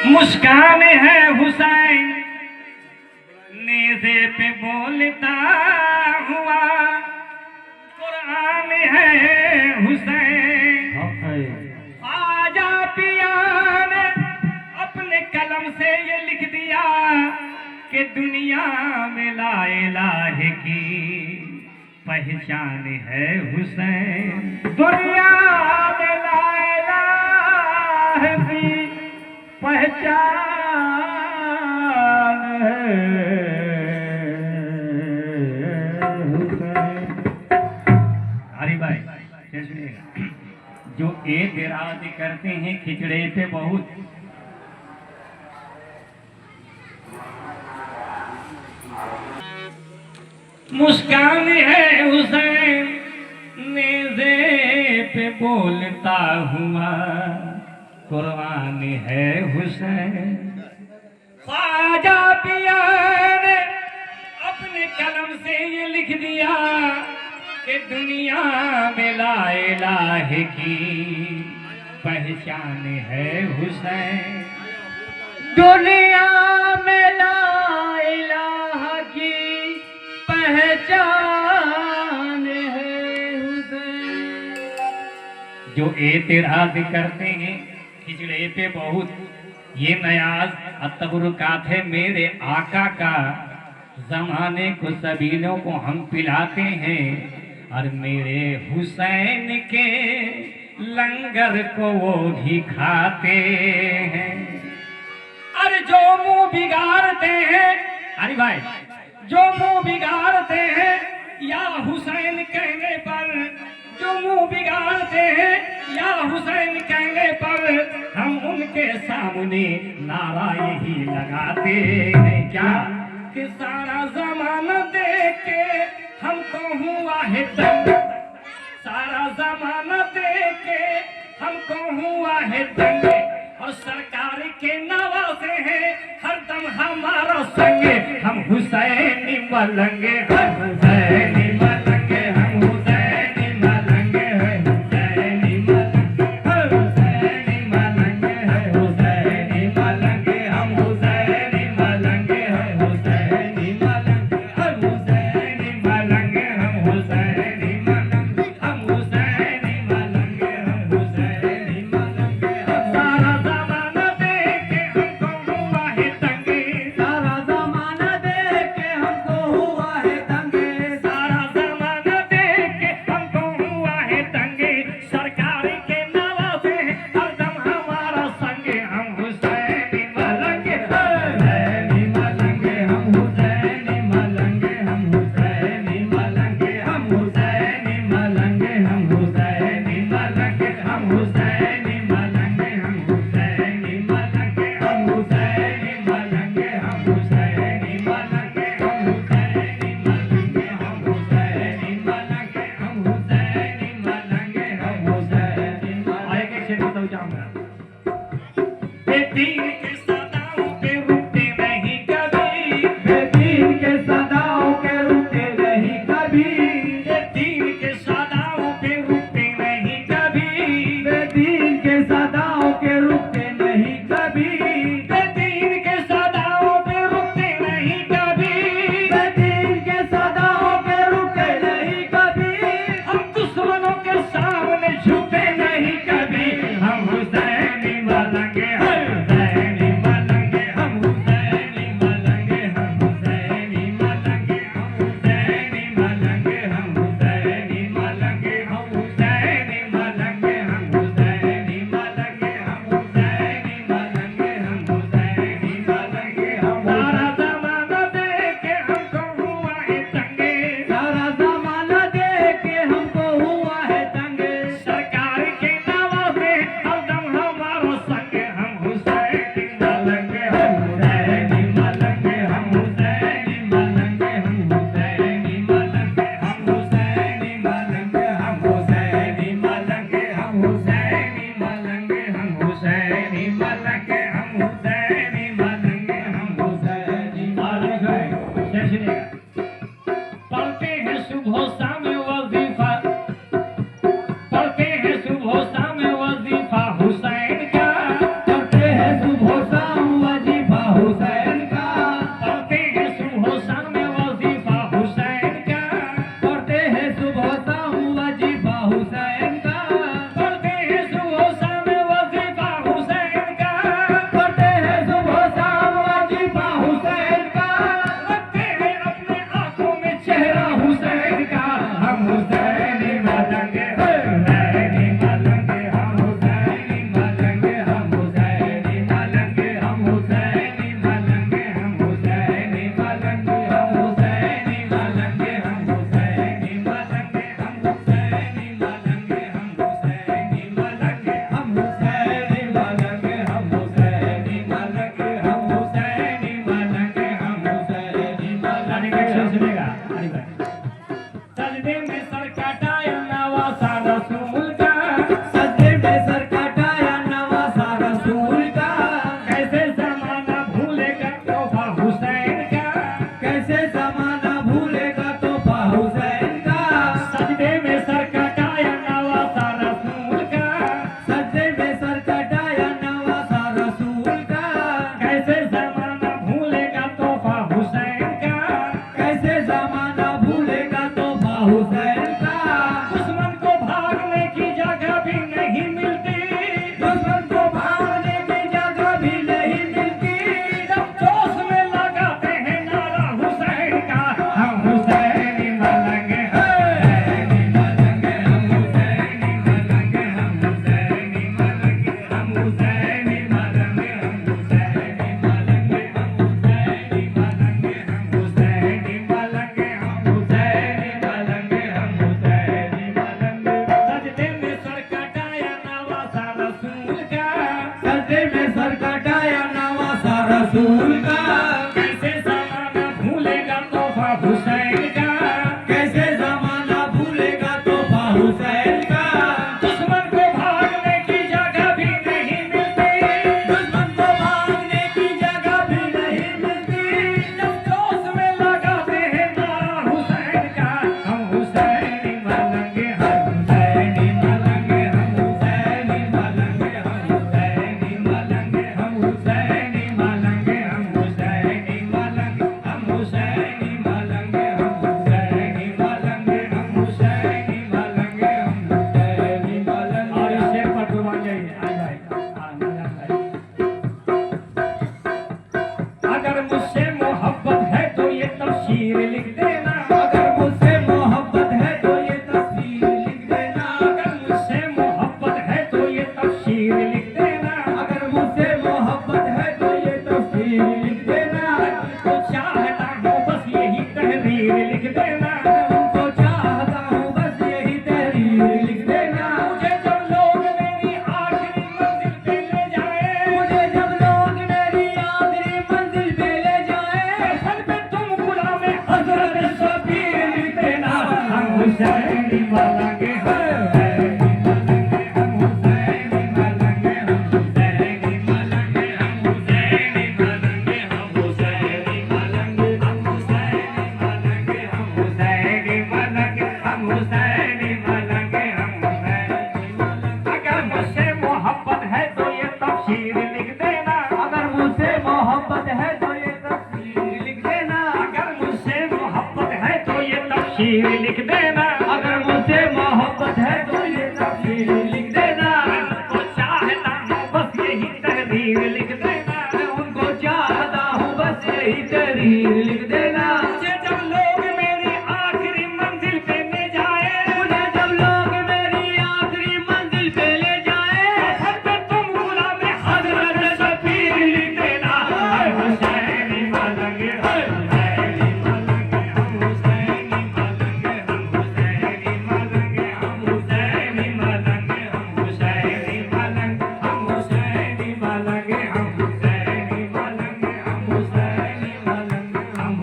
मुस्कान है हुसैन नेज़े पे बोलता हुआ, कुरान है हुसैन। आजा पिया ने अपने कलम से ये लिख दिया कि दुनिया में ला इलाह की पहचान है हुसैन। दुनिया में ला इलाह की पहचान है हुसैन। हरी भाई जो एतराज करते हैं खिचड़े पे बहुत, मुस्कान है हुसैन नेज़े पे बोलता हुआ, कुर्बान है हुसैन। ख्वाजा पिया ने अपने कलम से ये लिख दिया कि दुनिया में ला इलाह की पहचान है हुसैन। दुनिया में ला इलाह की पहचान है हुसैन। जो एतराज करते हैं खिचड़े पे बहुत, ये नयाज अतबरुकात है मेरे आका का। जमाने को सबीलों को हम पिलाते हैं और मेरे हुसैन के लंगर को वो भी खाते हैं। अरे जो मुंह बिगाड़ते हैं, अरे भाई जो मुंह बिगाड़ते हैं या हुसैन कहने पर, जो मुंह बिगाड़ते हैं या हुसैन कहने पर, हम उनके सामने नारा यही लगाते हैं क्या कि सारा जमाना देख के हमको हुआ है दंग, सारा जमाना देख के हमको हुआ है दंग, और सरकार के नवासे हैं हरदम हमारा संग। हम हुसैनी मलंगे, हम हुसैनी मलंगे, हम हुसैनी मलंगे, हुसैनी मलंगे, हुसैनी मलंगे, हम हुसैनी मलंगे, हुसैनी मलंगे, हम हुसैनी मलंगे, हम हुसैनी मलंगे, हम हुसैनी मलंगे, हम हुसैनी मलंगे। सारा जमाना देख के हमको हुआ है दंगे, सारा जमाना देख के हमको हुआ है दंगे, सारा जमाना देख के हमको हुआ है दंगे। सरकार के नवासे हरदम हमारा संग। हम हुसैनी मलंगे, हुसैनी मलंगे, हम हुसैनी मलंगे, हम हुसैनी मलंगे, हम हुसैनी मलंगे, हम हुसैनी मलंगे, हम हुसैनी मलंगे, हम हुसैनी मलंगे, हम हुसैनी मलंगे, हम हुसैनी मलंगे, हम हुसैनी मलंगे, हम हुसैनी मलंगे, हम हुसैनी मलंगे, हम हुसैनी मलंगे। आगे से बताओ जाऊंगा बेदीन के सदाओं पे रुकते नहीं कभी, बेदीन के सदाओं पे रुकते नहीं कभी, बेदीन के सदाओं पे रुकते नहीं कभी, बेदीन के सदाओं पे रुकते नहीं कभी, बेदीन के सदाओं पे रुकते नहीं कभी, बेदीन के सदाओं पे रुकते नहीं कभी। हम दुश्मनों के सामने झुके नहीं कभी। हम हुसैनी मलंगे, हुसैनी रसूल का, कैसे जमाना भूलेगा तोहफा हुसैन का, कैसे जमाना भूलेगा तोहफा हुसैन का। दुश्मन को भागने की जगह भी नहीं मिलती, दुश्मन को भागने की जगह भी नहीं मिलती। जब जोश में लगाते हैं नारा हुसैन का, हम हुसैनी मलंगे, हम हुसैनी मलंगे, हम हुसैनी मलंगे, हम हुसैनी मलंगे, हम हुसैनी मलंगे, हम हुसैनी मलंगे, हम हुसैनी मलंगे, हम हुसैनी मलंगे, हम हुसैनी मलंगे, हम हुसैनी मलंगे। और इस शेर पर कुर्बान जाइए। आई भाई, भाई। अगर मुझसे मोहब्बत है तो ये तफसीर लिख देना, अगर मुझसे मोहब्बत है तो ये तस्वीर लिख देना, अगर मुझसे मोहब्बत है तो ये तफसीर लिख देना, अगर मुझसे मोहब्बत है तो ये तस्वीर लिख देना। तो चाहता हूँ बस यही तहरीर लिख देना, उनको चाहता हूँ बस यही तहरीर लिख देना। मुझे जब लोग मेरी आखिरी मंजिल पे ले जाए, मुझे जब लोग मेरी आखिरी मंजिल पे ले जाए, फल पे तुम गुलाम हजरत शबीर लिख देना, हम हुसैनी मलंगे, हम हुसैनी मलंगे, हम हुसैनी मलंगे, हम हुसैनी मलंगे, हम हुसैनी मलंगे, हम हुसैनी मलंगे, हम हुसैनी मलंगे, हम हुसैनी मलंगे, हम हुसैनी मलंगे। अगर मुझसे मोहब्बत है तो ये तफसीर लिख देना, अगर मुझसे मोहब्बत है तो ये तस्वीर लिख देना, अगर मुझसे मोहब्बत है तो ये तफसीर लिख देना, अगर मुझसे मोहब्बत है तो ये तस्वीर लिख देना। तो चाहता हूँ बस यही तहरीर लिख देना, मैं उनको चाहता हूँ बस यही तहरीर लिख देना। मुझे जब लोग मेरी आखिरी मंजिल पे ले जाए, मुझे जब लोग मेरी आखिरी मंजिल पे ले जाए, फल पे तुम गुलाम हजरत शबीर लिख देना, हम हुसैनी मलंगे, हुसैनी मलंगे, हम हुसैनी मलंगे, हम हुसैनी मलंगे, हम हुसैनी मलंगे, हम हुसैनी मलंगे, हम हुसैनी मलंगे, हम हुसैनी मलंगे, हम हुसैनी मलंगे, हम हुसैनी मलंगे, हम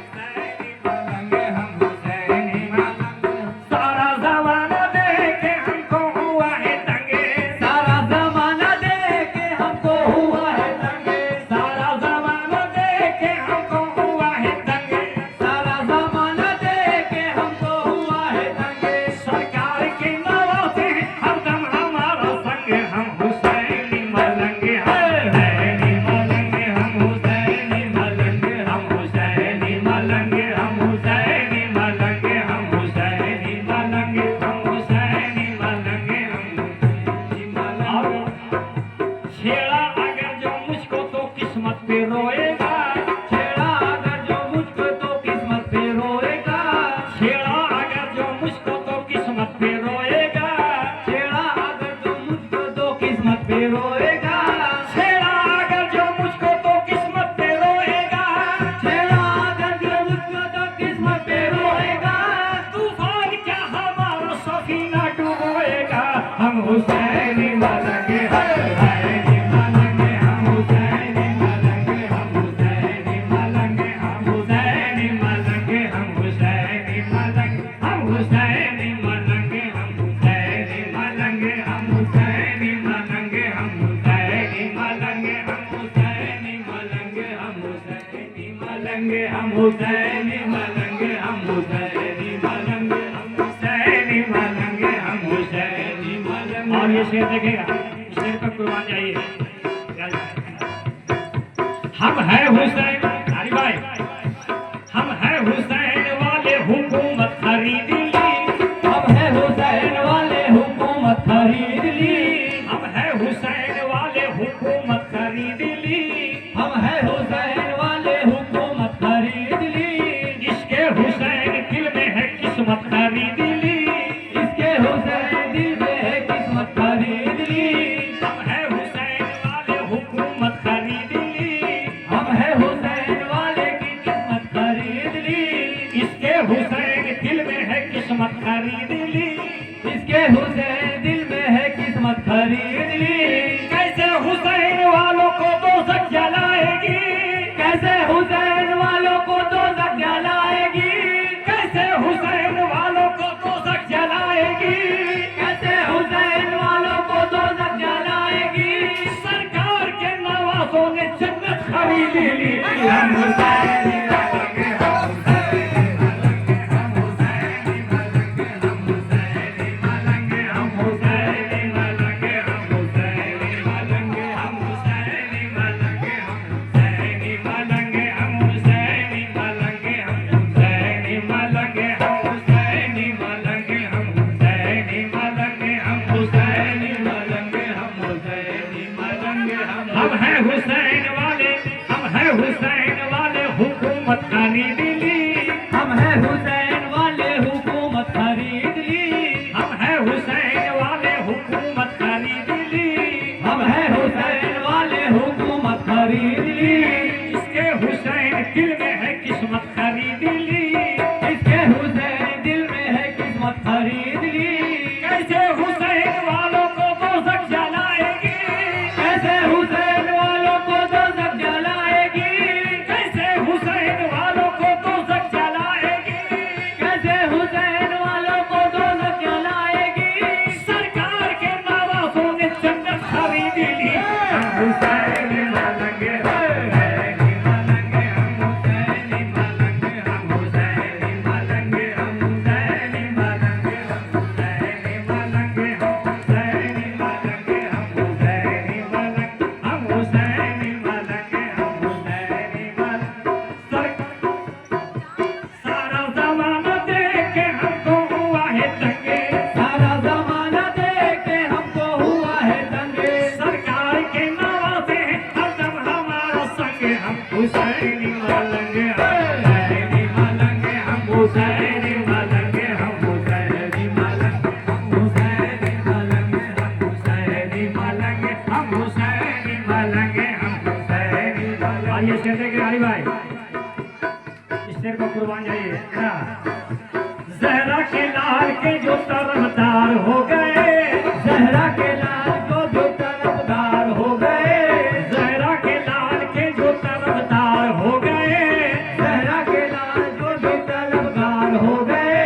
हुसैनी मलंगे, हम हुसैनी मलंगे। सारा जमाना देखे हमको हुआ है दंगे, सारा जमाना देखे हमको हुआ है दंगे, सारा जमाना देखे हमको हुआ है दंगे, सारा जमाना देखे हमको हुआ है दंगे। सरकार के नवासे हरदम हमारा संग, हम हुसैनी मलंगे, हुसैनी मलंगे, हम हुसैनी मलंगे, हम हुसैनी मलंगे, हम हुसैनी मलंगे, हम हुसैनी मलंगे, हम हुसैनी मलंगे, हम हुसैनी मलंगे। छेड़ा अगर जो मुझको तो किस्मत पे रोएगा, छेड़ा अगर जो मुझको तो किस्मत पे रोएगा, छेड़ा अगर जो मुझको तो किस्मत पे रोएगा, छेड़ा अगर जो मुझको तो किस्मत पे रोएगा, छेड़ा अगर जो मुझको तो किस्मत पे रोएगा, छेड़ा अगर जो मुझको तो किस्मत पे रोएगा, तूफान क्या हमारा सफीना डुबोएगा, हम हुसैनी मलंगे, हुसैनी मलंगे, हम हुसैनी मलंगे, हम हुसैनी मलंगे, हम हुसैनी मलंगे, हम हुसैनी मलंगे, हम हुसैनी मलंगे, हम हुसैनी मलंगे, हम हुसैनी मलंगे, हम हुसैनी मलंगे, हम हुसैनी मलंगे, हम हुसैनी मलंगे, हम हुसैनी मलंगे, हम हुसैनी मलंगे, हम हुसैनी मलंगे, हम हुसैनी मलंगे। और ये शेर देखेगा, इस शेर पर कुर्बान जाइए। हम हैं हुसैन, हरी भाई, हम हैं हुसैन वाले हुकूमत खरीद ली, हम है हुसैन वाले हुकूमत खरीद ली, हम हैं हुसैन वाले हुकूमत खरीद ली, हम है हुसैन वाले हुकूमत खरीद ली। इसके हुसैन दिल में है किस्मत खरीद ली, इसके हुसैन दिल में है किस्मत खरीद ली, हम हैं हुसैन वाले हुकूमत खरीद ली, हम है हुसैन वाले की किस्मत खरीद ली। इसके हुसैन दिल में है किस्मत खरीद ली, इसके हुसैन दिल में है किस्मत खरीद ली। कैसे हुसैन हुसैनी मलंगे हम हुसैनी मलंगे हम हुसैनी मलंगे हम हुसैनी मलंगे हम हुसैनी मलंगे हम हुसैनी मलंगे हम हुसैनी मलंगे हम हुसैनी मलंगे हम हुसैनी मलंगे हम हुसैनी मलंगे हम हुसैनी मलंगे हम हुसैनी मलंगे हम हुसैनी मलंगे हम हुसैनी मलंगे हम हैं हुसैन वाले हुकूमत खरीद ली हम हैं हुसैन वाले हुकूमत खरीद ली हम हैं हुसैन वाले हुकूमत खरीद ली हम हैं हुसैन वाले हुकूमत खरीद ली इसके हुसैन दिल में है किस्मत खरीद ली इसके हुसैन दिल में है किस्मत खरीद ली कैसे हुसैन वालों को दोज़ख जलाएगी कैसे हुसैन वालों को दोज़ख जलाएगी कैसे हुसैन वालों को दोज़ख जलाएगी कैसे हुसैन वालों को दोज़ख जलाएगी सरकार के नवाजों ने जन्नत खरीद ली हम हुसैनी मलंगे हुसैनी मलंगे हम हुसैनी मलंगे हम हुसैनी मलंगे हम हुसैनी मलंगे हम हुसैनी मलंगे हम हुसैनी मलंगे हम हुसैनी मलंगे हम हुसैनी मलंगे हम हुसैनी सारा जमाना देख के हमको हुआ है दंगे सारा जमाना देख के हमको हुआ है दंगे सरकार के नवाजे हरदम हमारा संग हम हुसैनी मलंगे हुसैनी मलंगे हम हुसैनी मलंगे हम हुसैनी मलंगे हम हुसैनी मलंगे हम हुसैनी मलंगे हम हुसैनी मलंगे हम हुसैनी मलंगे आइए शेर देखे हरी भाई इस शेर को कुर्बान जाइए जहरा के लाल के जो तरफदार हो गए जहरा के लाल को जो तरफदार हो गए जहरा के लाल के जो तरफदार हो गए जहरा के लाल को जो तरफदार हो गए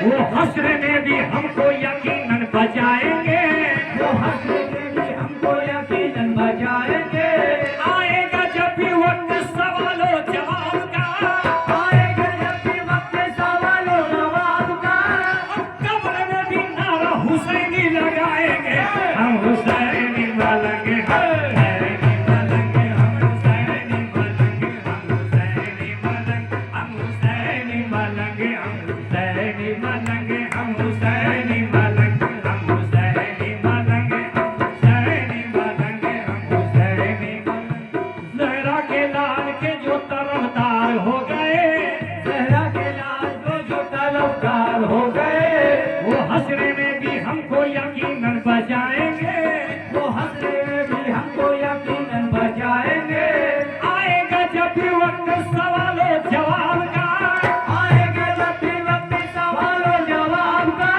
वो हश्र में भी हमको यकीनन बचाएंगे वो हंसने में भी हमको यकीनन बचाएंगे आएगा जब भी वक्त सवालों जवाब का आएगा जब भी वक्त सवालों जवाब का कब्र में भी नारा हुसैनी लगाएंगे हम हुसैनी मलंगे हुसैनी मलंगे हम हुसैनी मलंगे हम हुसैनी मलंगे हम हुसैनी मलंगे हम हुसैनी मलंगे हम हुसैनी मलंगे हम हुसैनी मलंगे हम हुसैनी मलंगे हम हुसैनी मलंगे जहरा के लाल के जो तरफदार हो गए जहरा के लाल को जो तरफदार हो गए वो हसरे में भी हमको यकीनन बचाएंगे वो हंसने में भी हमको यकीनन बचाएंगे आएगा जब भी वक्त सवालों जवाब का आएगा जब भी वक्त सवालों जवाब का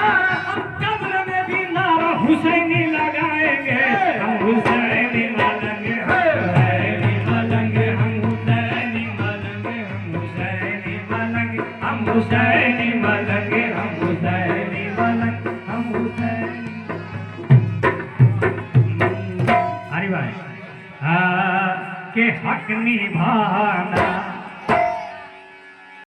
कब्र में भी नारा हुसैनी लगाएंगे हम हुसैनी मलंगे हुसैनी मलंगे हम हुसैनी मलंगे हम हुसैनी मलंगे हम हुसैनी मलंगे हम हुसैनी मलंगे हम हुसैनी हरी भाई के हक निभाना